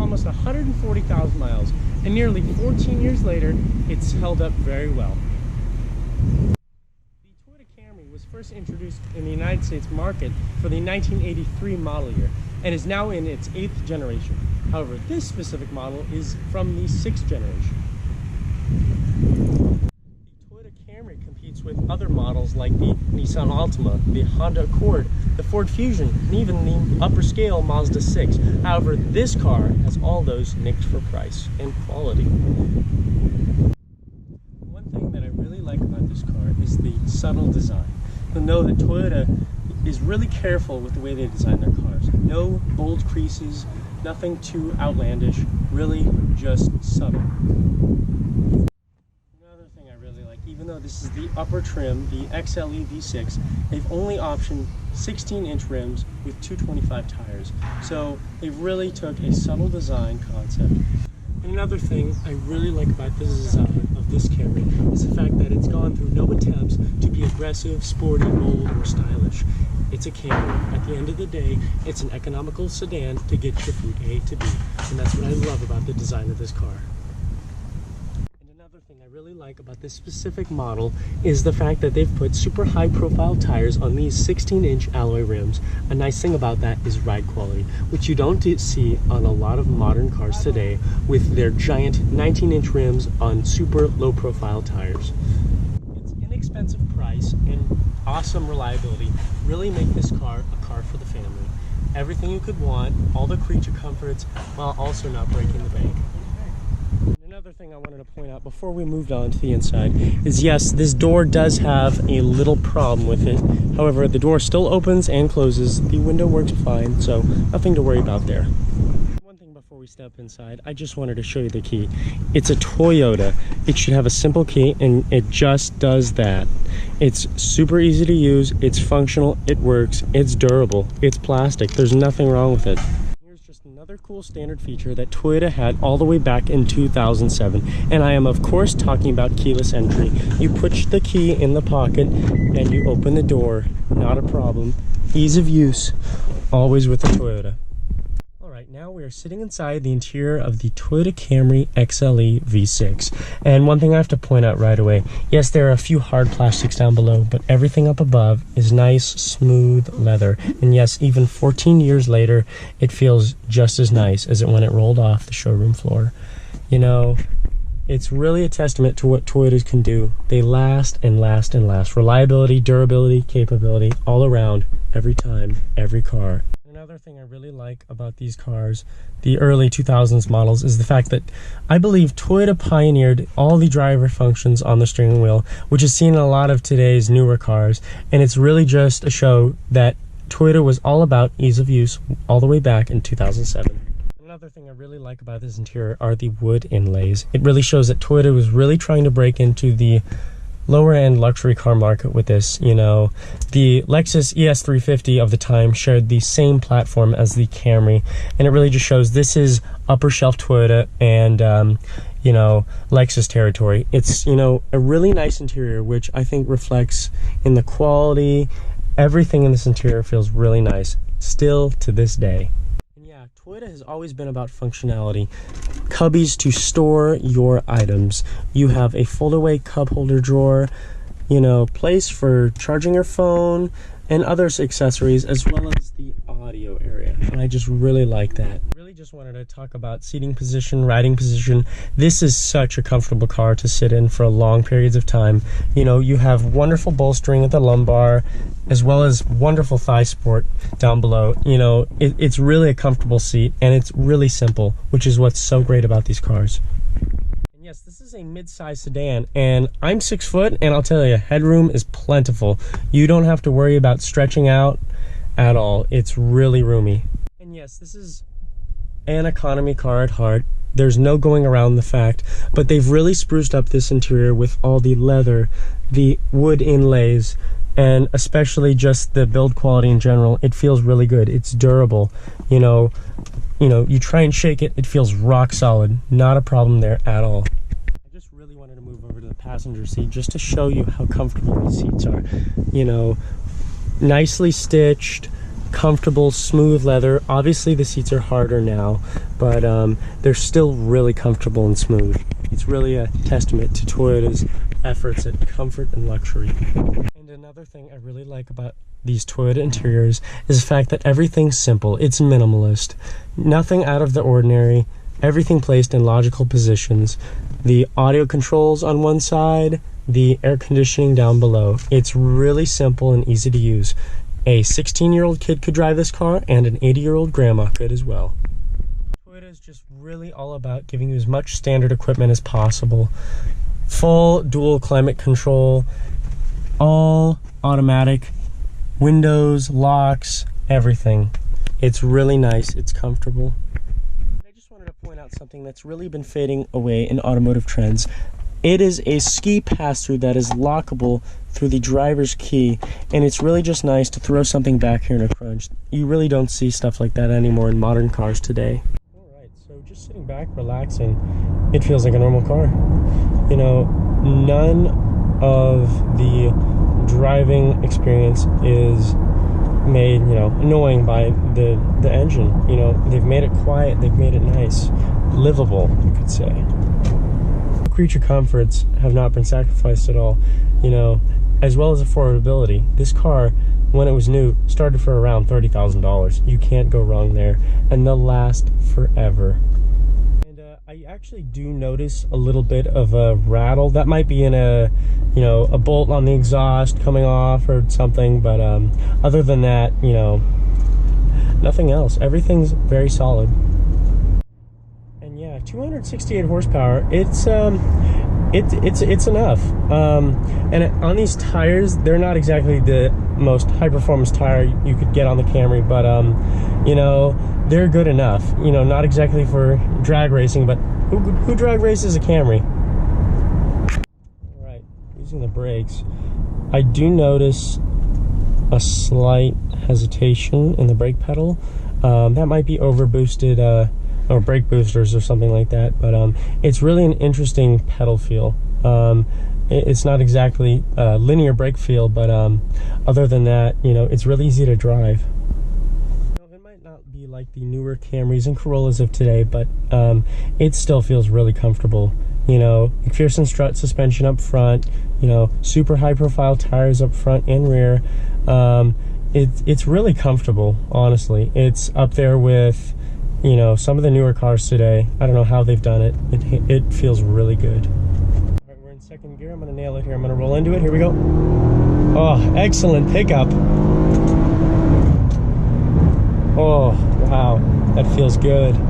almost 140,000 miles, and nearly 14 years later, it's held up very well. The Toyota Camry was first introduced in the United States market for the 1983 model year, and is now in its 8th generation. However, this specific model is from the 6th generation. Camry competes with other models like the Nissan Altima, the Honda Accord, the Ford Fusion, and even the upper scale Mazda 6. However, this car has all those nicked for price and quality. One thing that I really like about this car is the subtle design. You'll know that Toyota is really careful with the way they design their cars. No bold creases, nothing too outlandish, really just subtle. Even though this is the upper trim, the XLE V6, they've only optioned 16-inch rims with 225 tires. So they really took a subtle design concept. And another thing I really like about the design of this Camry is the fact that it's gone through no attempts to be aggressive, sporty, bold, or stylish. It's a Camry. At the end of the day, it's an economical sedan to get you from A to B. And that's what I love about the design of this car. Another thing I really like about this specific model is the fact that they've put super high profile tires on these 16-inch alloy rims. A nice thing about that is ride quality, which you don't see on a lot of modern cars today with their giant 19-inch rims on super low profile tires. Its inexpensive price and awesome reliability really make this car a car for the family. Everything you could want, all the creature comforts, while also not breaking the bank. Another thing I wanted to point out before we moved on to the inside is, yes, this door does have a little problem with it. However, the door still opens and closes. The window works fine, so nothing to worry about there. One thing before we step inside, I just wanted to show you the key. It's a Toyota. It should have a simple key, and it just does that. It's super easy to use, it's functional, it works, it's durable, it's plastic. There's nothing wrong with it. Another cool standard feature that Toyota had all the way back in 2007, and I am of course talking about keyless entry. You put the key in the pocket and you open the door, not a problem. Ease of use, always with the Toyota. Alright, now we are sitting inside the interior of the Toyota Camry XLE V6. And one thing I have to point out right away, yes, there are a few hard plastics down below, but everything up above is nice, smooth leather. And yes, even 14 years later, it feels just as nice as it when it rolled off the showroom floor. You know, it's really a testament to what Toyotas can do. They last and last and last. Reliability, durability, capability, all around, every time, every car. Another thing I really like about these cars, the early 2000s models, is the fact that I believe Toyota pioneered all the driver functions on the steering wheel, which is seen in a lot of today's newer cars. And it's really just a show that Toyota was all about ease of use all the way back in 2007. Another thing I really like about this interior are the wood inlays. It really shows that Toyota was really trying to break into the lower end luxury car market with this. You know, the Lexus ES350 of the time shared the same platform as the Camry, and it really just shows this is upper shelf Toyota and you know, Lexus territory. It's, you know, a really nice interior, which I think reflects in the quality. Everything in this interior feels really nice still to this day. Toyota has always been about functionality. Cubbies to store your items. You have a fold-away cup holder drawer, you know, place for charging your phone and other accessories, as well as the audio area. And I just really like that. Really just wanted to talk about seating position, riding position. This is such a comfortable car to sit in for long periods of time. You know, you have wonderful bolstering at the lumbar, as well as wonderful thigh support down below. You know, it's really a comfortable seat, and it's really simple, which is what's so great about these cars. Yes, this is a mid-size sedan, and I'm 6 foot, and I'll tell you, headroom is plentiful. You don't have to worry about stretching out at all. It's really roomy. And yes, this is an economy car at heart. There's no going around the fact, but they've really spruced up this interior with all the leather, the wood inlays, and especially just the build quality in general. It feels really good. It's durable. You know, you try and shake it, it feels rock solid. Not a problem there at all. I just really wanted to move over to the passenger seat just to show you how comfortable these seats are. You know, nicely stitched, comfortable, smooth leather. Obviously the seats are harder now, but they're still really comfortable and smooth. It's really a testament to Toyota's efforts at comfort and luxury. And another thing I really like about these Toyota interiors is the fact that everything's simple. It's minimalist. Nothing out of the ordinary. Everything placed in logical positions. The audio controls on one side, the air conditioning down below. It's really simple and easy to use. A 16-year-old kid could drive this car, and an 80-year-old grandma could as well. Toyota is just really all about giving you as much standard equipment as possible. Full dual climate control, all automatic, windows, locks, everything. It's really nice, it's comfortable. I just wanted to point out something that's really been fading away in automotive trends. It is a ski pass-through that is lockable through the driver's key, and it's really just nice to throw something back here in a crunch. You really don't see stuff like that anymore in modern cars today. Alright, so just sitting back, relaxing, it feels like a normal car. You know, none of the driving experience is made, you know, annoying by the engine. You know, they've made it quiet, they've made it nice, livable, you could say. Creature comforts have not been sacrificed at all, you know, as well as affordability. This car, when it was new, started for around $30,000. You can't go wrong there, and they'll last forever. And I actually do notice a little bit of a rattle. That might be in a, you know, a bolt on the exhaust coming off or something, but other than that, you know, nothing else. Everything's very solid. 268 horsepower. It's enough. And on these tires, they're not exactly the most high performance tire you could get on the Camry, but you know, they're good enough. You know, not exactly for drag racing, but who drag races a Camry? All right, using the brakes, I do notice a slight hesitation in the brake pedal. That might be over boosted or brake boosters or something like that, but it's really an interesting pedal feel. It's not exactly a linear brake feel, but other than that, you know, it's really easy to drive. You know, it might not be like the newer Camrys and Corollas of today, but it still feels really comfortable. You know, McPherson strut suspension up front, you know, super high profile tires up front and rear. It's really comfortable, honestly. It's up there with, you know, some of the newer cars today. I don't know how they've done it. It feels really good. All right, we're in second gear. I'm gonna nail it here. I'm gonna roll into it. Here we go. Oh, excellent pickup. Oh, wow, that feels good. All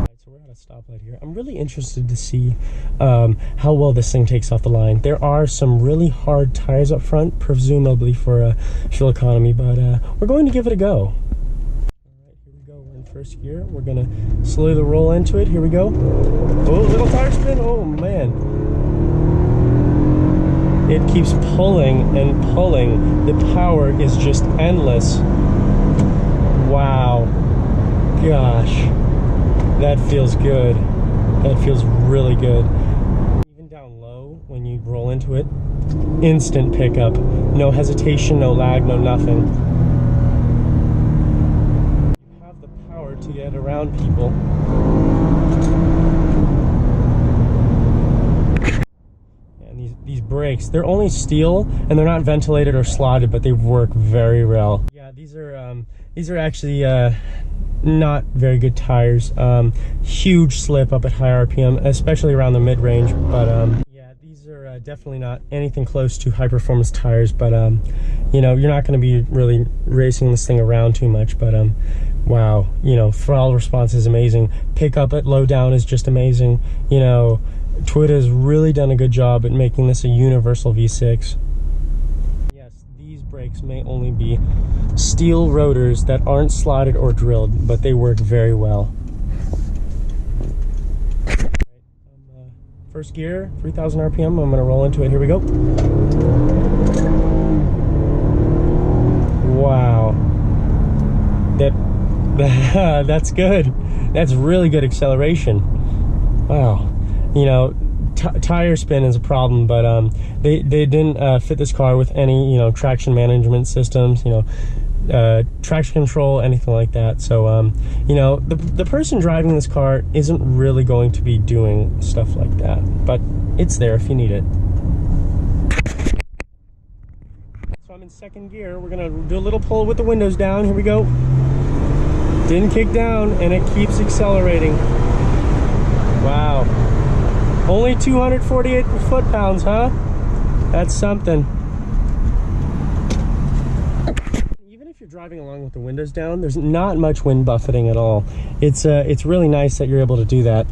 right, so we're at a stoplight here. I'm really interested to see how well this thing takes off the line. There are some really hard tires up front, presumably for fuel economy, but we're going to give it a go. First gear, we're gonna slowly roll into it. Here we go. Oh, little tire spin. Oh man, it keeps pulling and pulling. The power is just endless. Wow, gosh, that feels good. That feels really good. Even down low, when you roll into it, instant pickup. No hesitation, no lag, no nothing. To get around people. And these brakes, they're only steel and they're not ventilated or slotted, but they work very well. Yeah, these are actually not very good tires. Huge slip up at high RPM, especially around the mid-range, but yeah, these are definitely not anything close to high performance tires, but you know, you're not going to be really racing this thing around too much, but wow, you know, throttle response is amazing. Pickup at low down is just amazing. You know, Toyota has really done a good job at making this a universal V6. Yes, these brakes may only be steel rotors that aren't slotted or drilled, but they work very well. First gear, 3,000 RPM. I'm gonna roll into it. Here we go. Wow. That's good. That's really good acceleration. Wow. You know, tire spin is a problem, but they didn't fit this car with any, you know, traction management systems, you know, traction control, anything like that. So you know, the person driving this car isn't really going to be doing stuff like that, but it's there if you need it. So I'm in second gear. We're gonna do a little pull with the windows down. Here we go. Didn't kick down, and it keeps accelerating. Wow. Only 248 foot-pounds, huh? That's something. Even if you're driving along with the windows down, there's not much wind buffeting at all. It's really nice that you're able to do that.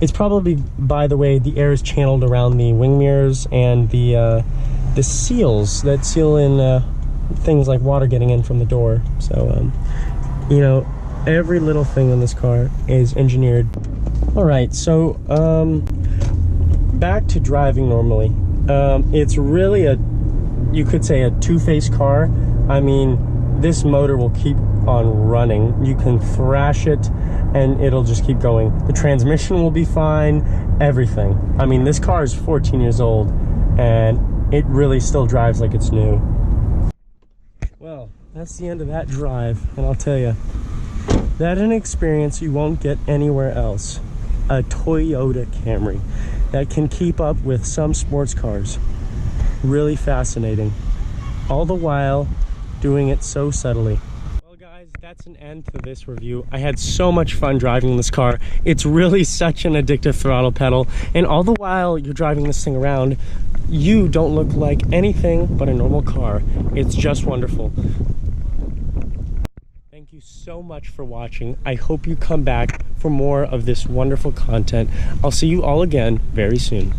It's probably, by the way, the air is channeled around the wing mirrors and the seals that seal in things like water getting in from the door. So, you know, every little thing in this car is engineered. All right, so back to driving normally. It's really you could say a two-faced car. I mean, this motor will keep on running. You can thrash it and it'll just keep going. The transmission will be fine, everything. I mean, this car is 14 years old and it really still drives like it's new. Well, that's the end of that drive, and I'll tell you, that's an experience you won't get anywhere else. A Toyota Camry that can keep up with some sports cars. Really fascinating. All the while doing it so subtly. Well guys, that's an end to this review. I had so much fun driving this car. It's really such an addictive throttle pedal, and all the while you're driving this thing around, you don't look like anything but a normal car. It's just wonderful. Thank you so much for watching. I hope you come back for more of this wonderful content. I'll see you all again very soon.